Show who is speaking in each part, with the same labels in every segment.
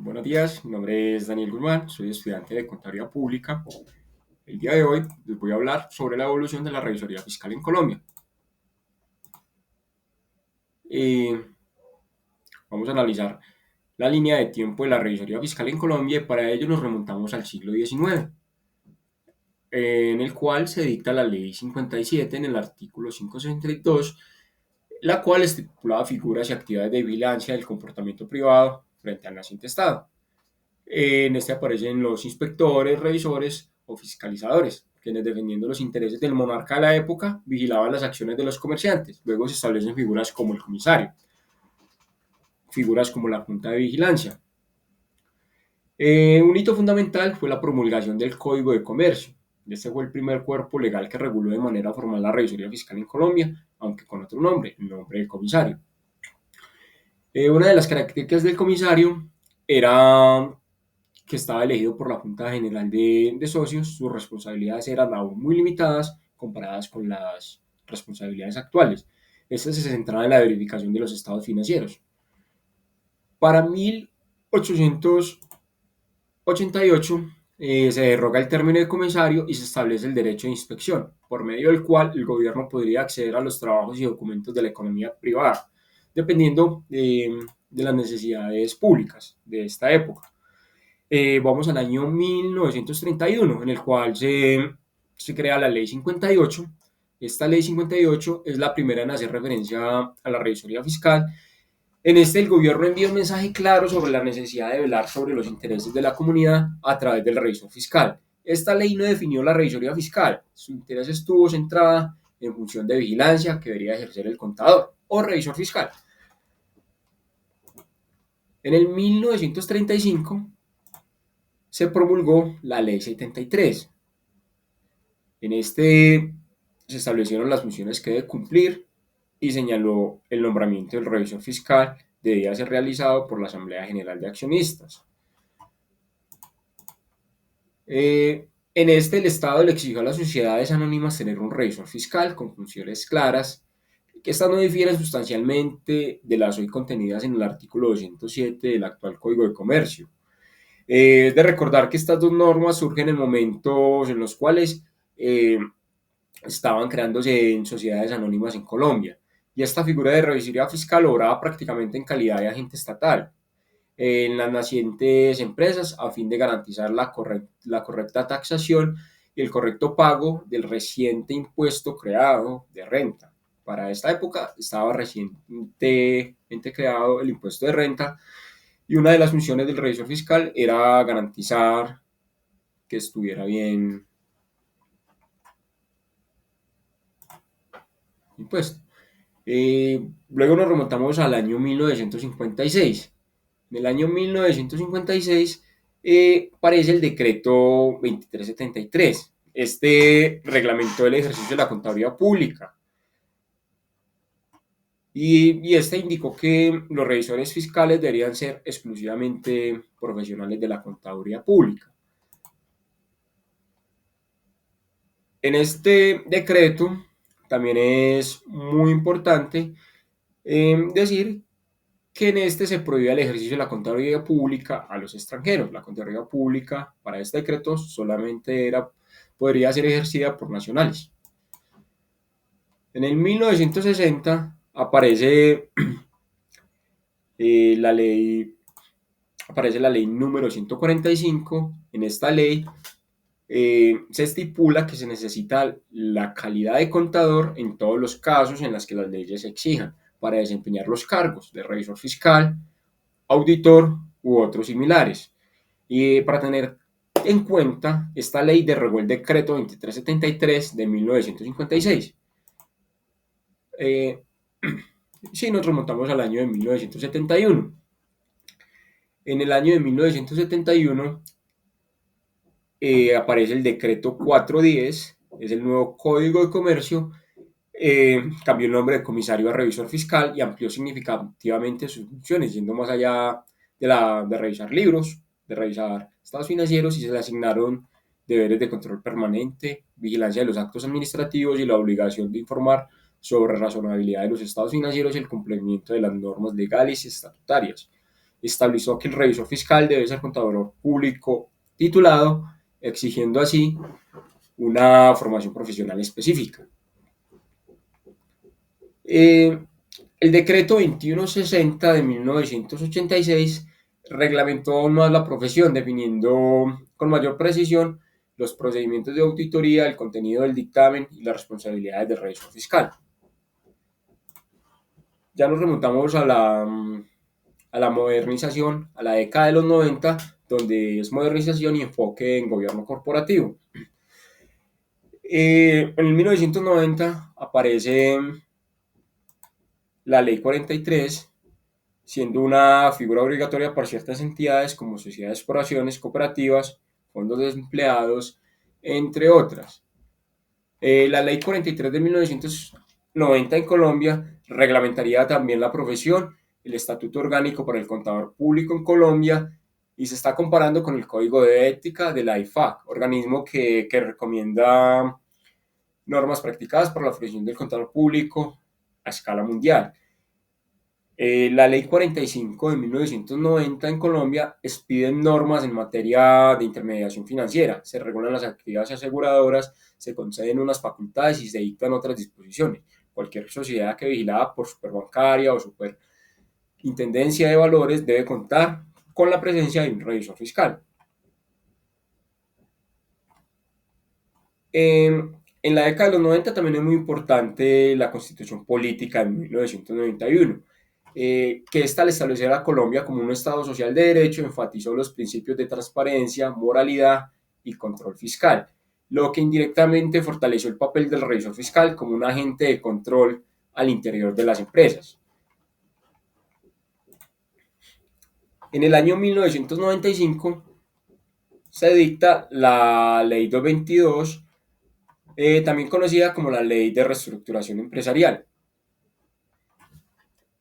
Speaker 1: Buenos días, mi nombre es Daniel Guzmán, soy estudiante de Contaduría Pública. El día de hoy les voy a hablar sobre la evolución de la revisoría fiscal en Colombia. Eh, Vamos a analizar la línea de tiempo de la revisoría fiscal en Colombia y para ello nos remontamos al siglo XIX, en el cual se dicta la Ley 57 en el artículo 562, la cual estipulaba figuras y actividades de vigilancia del comportamiento privado frente al naciente Estado. En este aparecen los inspectores, revisores o fiscalizadores, quienes defendiendo los intereses del monarca de la época vigilaban las acciones de los comerciantes. Luego se establecen figuras como el comisario, figuras como la junta de vigilancia. Un hito fundamental fue la promulgación del Código de Comercio. Este fue el primer cuerpo legal que reguló de manera formal la revisoría fiscal en Colombia, aunque con otro nombre, el nombre del comisario. Una de las características del comisario era que estaba elegido por la Junta General de Socios. Sus responsabilidades eran aún muy limitadas comparadas con las responsabilidades actuales. Estas se centraban en la verificación de los estados financieros. Para 1888 se derroga el término de comisario y se establece el derecho de inspección, por medio del cual el gobierno podría acceder a los trabajos y documentos de la economía privada, dependiendo de las necesidades públicas de esta época. Vamos al año 1931, en el cual se crea la Ley 58. Esta Ley 58 es la primera en hacer referencia a la revisoría fiscal. En este, el gobierno envía un mensaje claro sobre la necesidad de velar sobre los intereses de la comunidad a través del revisor fiscal. Esta ley no definió la revisoría fiscal. Su interés estuvo centrada en función de vigilancia que debería ejercer el contador o revisor fiscal. En el 1935 se promulgó la Ley 73. En este se establecieron las funciones que debe cumplir y señaló el nombramiento del revisor fiscal debía ser realizado por la Asamblea General de Accionistas. En este, el Estado le exigió a las sociedades anónimas tener un revisor fiscal con funciones claras, que estas no difieren sustancialmente de las hoy contenidas en el artículo 207 del actual Código de Comercio. Es de recordar que estas dos normas surgen en momentos en los cuales estaban creándose en sociedades anónimas en Colombia. Y esta figura de revisoría fiscal obraba prácticamente en calidad de agente estatal en las nacientes empresas a fin de garantizar la correcta taxación y el correcto pago del reciente impuesto creado de renta. Para esta época estaba recientemente creado el impuesto de renta y una de las funciones del revisor fiscal era garantizar que estuviera bien impuesto. Luego nos remontamos al año 1956. En el año 1956 aparece el decreto 2373. Este reglamentó el ejercicio de la contaduría pública y este indicó que los revisores fiscales deberían ser exclusivamente profesionales de la contaduría pública. En este decreto también es muy importante decir que en este se prohíbe el ejercicio de la contaduría pública a los extranjeros. La contaduría pública para este decreto solamente podría ser ejercida por nacionales. En el 1960 la ley, aparece la ley número 145. En esta ley se estipula que se necesita la calidad de contador en todos los casos en los que las leyes exijan para desempeñar los cargos de revisor fiscal, auditor u otros similares. Y para tener en cuenta, esta ley derogó el decreto 2373 de 1956. Eh, si nos remontamos al año de 1971. En el año de 1971 aparece el decreto 410, es el nuevo Código de Comercio. Cambió el nombre de comisario a revisor fiscal y amplió significativamente sus funciones, yendo más allá de revisar libros, de revisar estados financieros, y se le asignaron deberes de control permanente, vigilancia de los actos administrativos y la obligación de informar sobre razonabilidad de los estados financieros y el cumplimiento de las normas legales y estatutarias. estableció que el revisor fiscal debe ser contador público titulado, exigiendo así una formación profesional específica. Eh, el decreto 2160 de 1986 reglamentó aún más la profesión, definiendo con mayor precisión los procedimientos de auditoría, el contenido del dictamen y las responsabilidades del revisor fiscal. Ya nos remontamos a la modernización, a la década de los 90, donde es modernización y enfoque en gobierno corporativo. En el 1990 aparece la ley 43, siendo una figura obligatoria para ciertas entidades como sociedades por acciones, cooperativas, fondos de empleados, entre otras. La ley 43 de 1990 en Colombia reglamentaría también la profesión, el estatuto orgánico para el contador público en Colombia, y se está comparando con el código de ética de la IFAC, organismo que recomienda normas practicadas por la profesión del contador público a escala mundial. La ley 45 de 1990 en Colombia expide normas en materia de intermediación financiera, se regulan las actividades aseguradoras, se conceden unas facultades y se dictan otras disposiciones. Cualquier sociedad que vigilada por superbancaria o superintendencia de valores debe contar con la presencia de un revisor fiscal. En la década de los 90 también es muy importante la Constitución Política de 1991, que esta al establecer a Colombia como un Estado social de derecho enfatizó los principios de transparencia, moralidad y control fiscal, lo que indirectamente fortaleció el papel del revisor fiscal como un agente de control al interior de las empresas. En el año 1995 se dicta la Ley 222, también conocida como la Ley de Reestructuración Empresarial.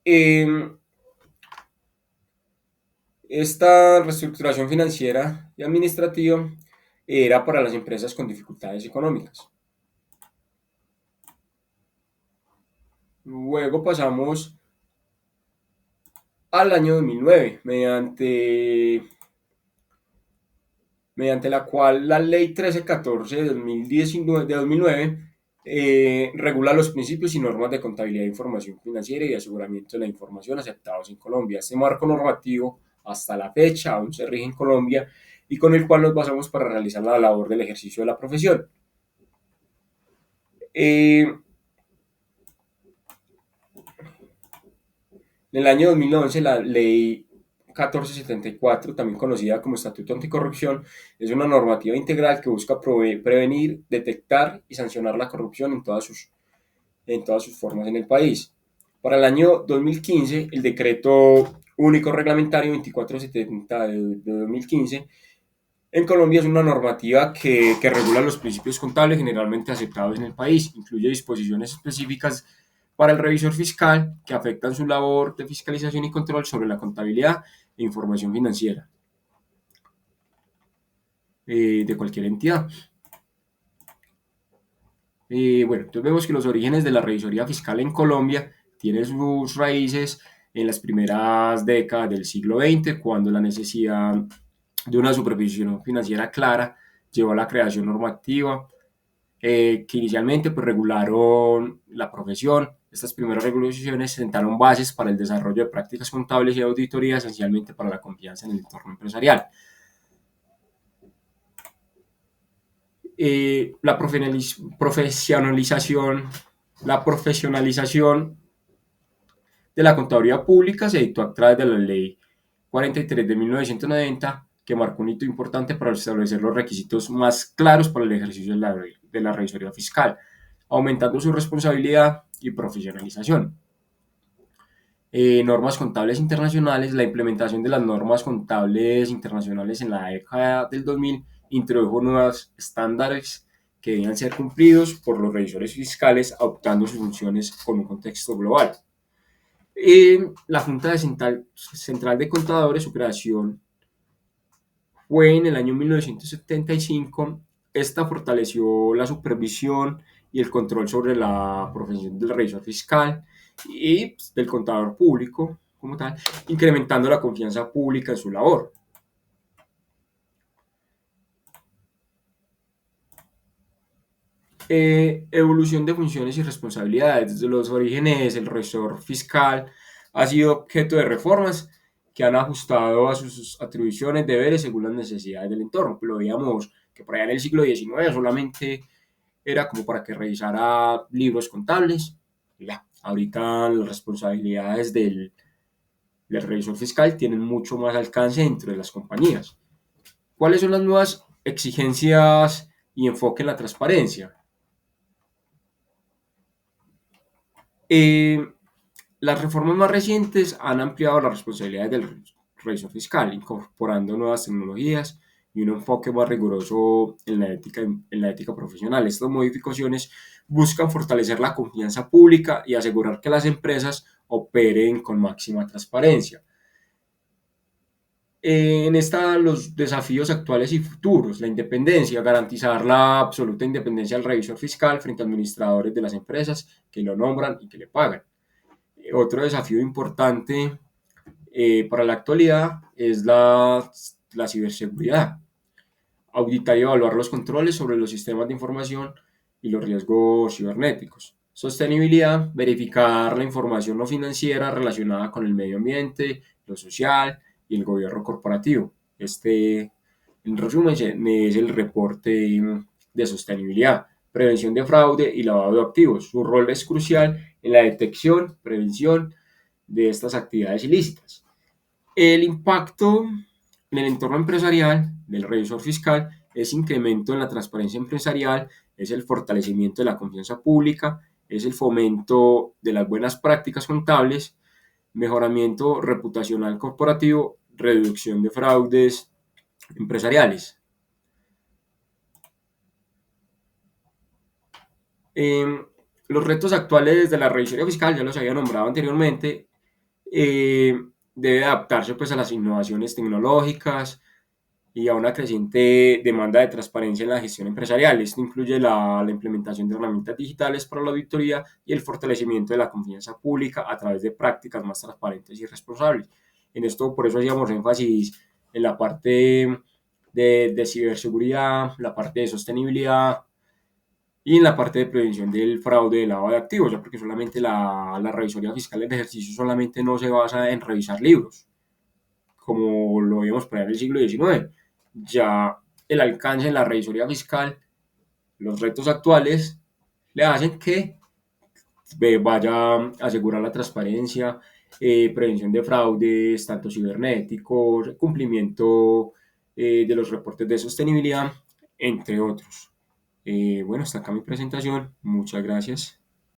Speaker 1: Eh, Esta reestructuración financiera y administrativa era para las empresas con dificultades económicas. Luego pasamos al año 2009, mediante la cual la ley 1314 de 2009 regula los principios y normas de contabilidad de información financiera y de aseguramiento de la información aceptados en Colombia. Este marco normativo hasta la fecha aún se rige en Colombia y con el cual nos basamos para realizar la labor del ejercicio de la profesión. En el año 2011 la ley 1474, también conocida como Estatuto Anticorrupción, es una normativa integral que busca prevenir, detectar y sancionar la corrupción en todas sus formas en el país. Para el año 2015, el decreto único reglamentario 2470 de 2015 en Colombia es una normativa que regula los principios contables generalmente aceptados en el país. Incluye disposiciones específicas para el revisor fiscal que afectan su labor de fiscalización y control sobre la contabilidad e información financiera de cualquier entidad. Bueno, entonces vemos que los orígenes de la revisoría fiscal en Colombia tienen sus raíces en las primeras décadas del siglo XX, cuando la necesidad de una supervisión financiera clara llevó a la creación normativa que inicialmente pues, regularon la profesión. Estas primeras regulaciones sentaron bases para el desarrollo de prácticas contables y auditoría, esencialmente para la confianza en el entorno empresarial. Profesionalización, la profesionalización de la contaduría pública se dictó a través de la Ley 43 de 1990, que marcó un hito importante para establecer los requisitos más claros para el ejercicio de la revisoría fiscal, aumentando su responsabilidad y profesionalización. Normas contables internacionales, la implementación de las normas contables internacionales en la década del 2000 introdujo nuevos estándares que debían ser cumplidos por los revisores fiscales, adoptando sus funciones con un contexto global. La Junta Central de Contadores, su creación fue en el año 1975. Esta fortaleció la supervisión y el control sobre la profesión del revisor fiscal y del contador público. como tal, incrementando la confianza pública en su labor. Evolución de funciones y responsabilidades. Desde los orígenes, el revisor fiscal ha sido objeto de reformas que han ajustado a sus atribuciones, deberes según las necesidades del entorno. Lo veíamos que por allá en el siglo XIX solamente era como para que revisara libros contables. Ya, ahorita las responsabilidades del revisor fiscal tienen mucho más alcance dentro de las compañías. ¿Cuáles son las nuevas exigencias y enfoque en la transparencia? Eh, las reformas más recientes han ampliado las responsabilidades del revisor fiscal, incorporando nuevas tecnologías y un enfoque más riguroso en la ética profesional. Estas modificaciones buscan fortalecer la confianza pública y asegurar que las empresas operen con máxima transparencia. En esta, los desafíos actuales y futuros, la independencia, garantizar la absoluta independencia del revisor fiscal frente a administradores de las empresas que lo nombran y que le pagan. Otro desafío importante para la actualidad es la ciberseguridad. Auditar y evaluar los controles sobre los sistemas de información y los riesgos cibernéticos. Sostenibilidad, verificar la información no financiera relacionada con el medio ambiente, lo social y el gobierno corporativo. Este, en resumen, es el reporte de sostenibilidad, prevención de fraude y lavado de activos. Su rol es crucial en la detección, prevención de estas actividades ilícitas. El impacto en el entorno empresarial del revisor fiscal es incremento en la transparencia empresarial, es el fortalecimiento de la confianza pública, es el fomento de las buenas prácticas contables, mejoramiento reputacional corporativo, reducción de fraudes empresariales. Eh, los retos actuales de la revisión fiscal, ya los había nombrado anteriormente, eh, debe adaptarse pues, a las innovaciones tecnológicas, y a una creciente demanda de transparencia en la gestión empresarial. Esto incluye la implementación de herramientas digitales para la auditoría y el fortalecimiento de la confianza pública a través de prácticas más transparentes y responsables. En esto, por eso hacíamos énfasis en la parte de ciberseguridad, la parte de sostenibilidad y en la parte de prevención del fraude de lavado de activos, ya porque solamente la revisoría fiscal del ejercicio solamente no se basa en revisar libros, como lo vimos para el siglo XIX. Ya el alcance en la revisoría fiscal, los retos actuales, le hacen que vaya a asegurar la transparencia, prevención de fraudes, tanto cibernéticos, cumplimiento de los reportes de sostenibilidad, entre otros. Bueno, hasta acá mi presentación. Muchas gracias.